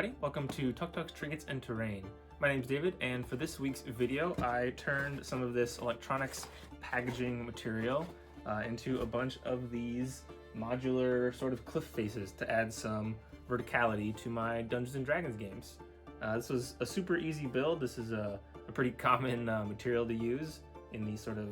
everybody, welcome to Tucktuk's Trinkets and Terrain. My name's David, and for this week's video I turned some of this electronics packaging material into a bunch of these modular sort of cliff faces to add some verticality to my Dungeons & Dragons games. This was a super easy build. This is a pretty common material to use in the sort of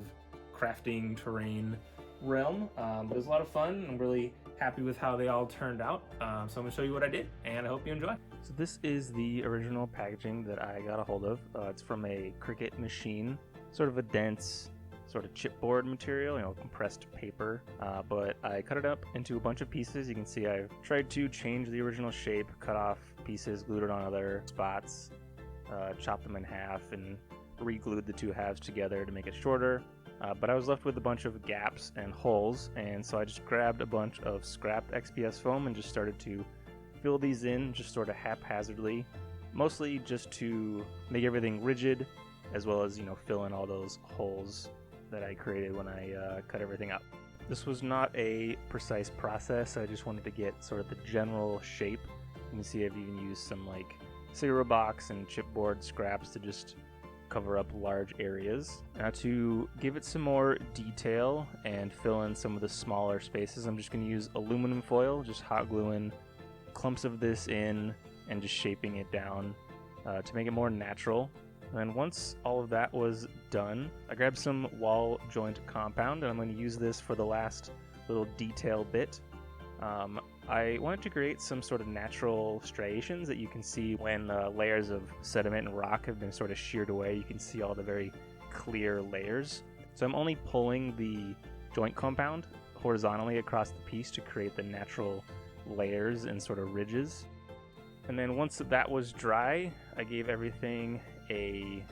crafting terrain realm, but it was a lot of fun. I'm really happy with how they all turned out, so I'm going to show you what I did, and I hope you enjoy. So this is the original packaging that I got a hold of. It's from a Cricut machine, sort of a dense sort of chipboard material, compressed paper, but I cut it up into a bunch of pieces. You can see I've tried to change the original shape, cut off pieces, glued it on other spots, chopped them in half, and re-glued the two halves together to make it shorter. But I was left with a bunch of gaps and holes, and so I just grabbed a bunch of scrapped XPS foam and just started to fill these in just sort of haphazardly, mostly just to make everything rigid, as well as fill in all those holes that I created when I cut everything up. This was not a precise process. I just wanted to get sort of the general shape. You can see I've even used some like cereal box and chipboard scraps to just cover up large areas. Now to give it some more detail and fill in some of the smaller spaces, I'm just going to use aluminum foil, just hot gluing clumps of this in and just shaping it down to make it more natural. And once all of that was done, I grabbed some wall joint compound, and I'm going to use this for the last little detail bit. I wanted to create some sort of natural striations that you can see when layers of sediment and rock have been sort of sheared away. You can see all the very clear layers. So I'm only pulling the joint compound horizontally across the piece to create the natural layers and sort of ridges. And then once that was dry, I gave everything a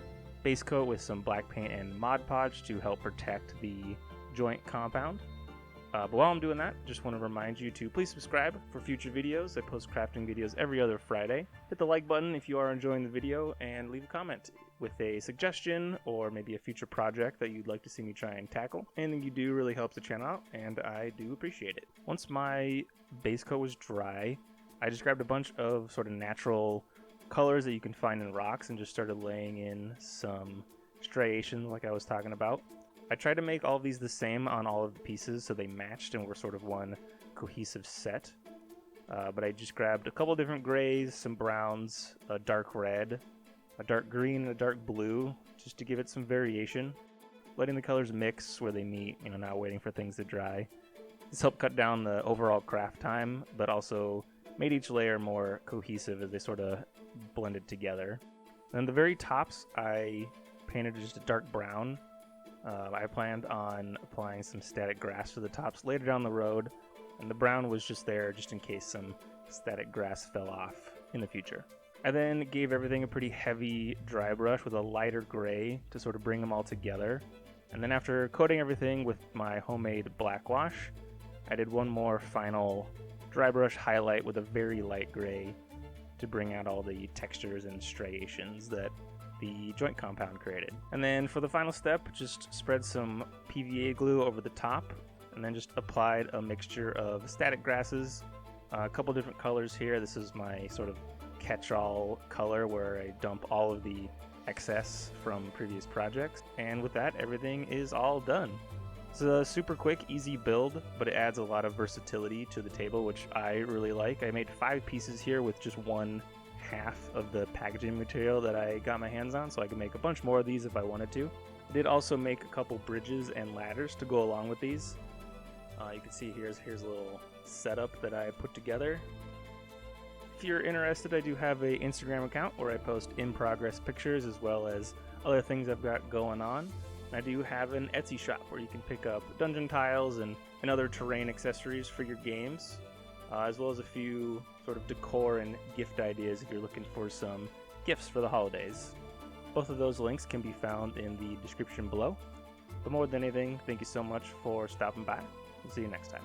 base coat with some black paint and Mod Podge to help protect the joint compound. But while I'm doing that, just want to remind you to please subscribe for future videos. I post crafting videos every other Friday. Hit the like button if you are enjoying the video, and leave a comment with a suggestion or maybe a future project that you'd like to see me try and tackle. Anything you do really helps the channel out, and I do appreciate it. Once my base coat was dry, I just grabbed a bunch of sort of natural colors that you can find in rocks and just started laying in some striations like I was talking about. I tried to make all of these the same on all of the pieces so they matched and were sort of one cohesive set. But I just grabbed a couple different grays, some browns, a dark red, a dark green, and a dark blue, just to give it some variation. Letting the colors mix where they meet, not waiting for things to dry. This helped cut down the overall craft time, but also made each layer more cohesive as they sort of blended together. And the very tops, I painted just a dark brown. I planned on applying some static grass to the tops later down the road, and the brown was just there just in case some static grass fell off in the future. I then gave everything a pretty heavy dry brush with a lighter gray to sort of bring them all together. And then after coating everything with my homemade black wash, I did one more final dry brush highlight with a very light gray to bring out all the textures and striations that the joint compound created. And then for the final step, just spread some PVA glue over the top, and then just applied a mixture of static grasses, a couple different colors here. This is my sort of catch-all color where I dump all of the excess from previous projects. And with that, everything is all done. It's a super quick, easy build, but it adds a lot of versatility to the table, which I really like. I made 5 pieces here with just one half of the packaging material that I got my hands on, so I could make a bunch more of these if I wanted to. I did also make a couple bridges and ladders to go along with these. You can see here's a little setup that I put together. If you're interested, I do have an Instagram account where I post in-progress pictures as well as other things I've got going on. I do have an Etsy shop where you can pick up dungeon tiles and other terrain accessories for your games, as well as a few sort of decor and gift ideas if you're looking for some gifts for the holidays. Both of those links can be found in the description below. But more than anything, thank you so much for stopping by. We'll see you next time.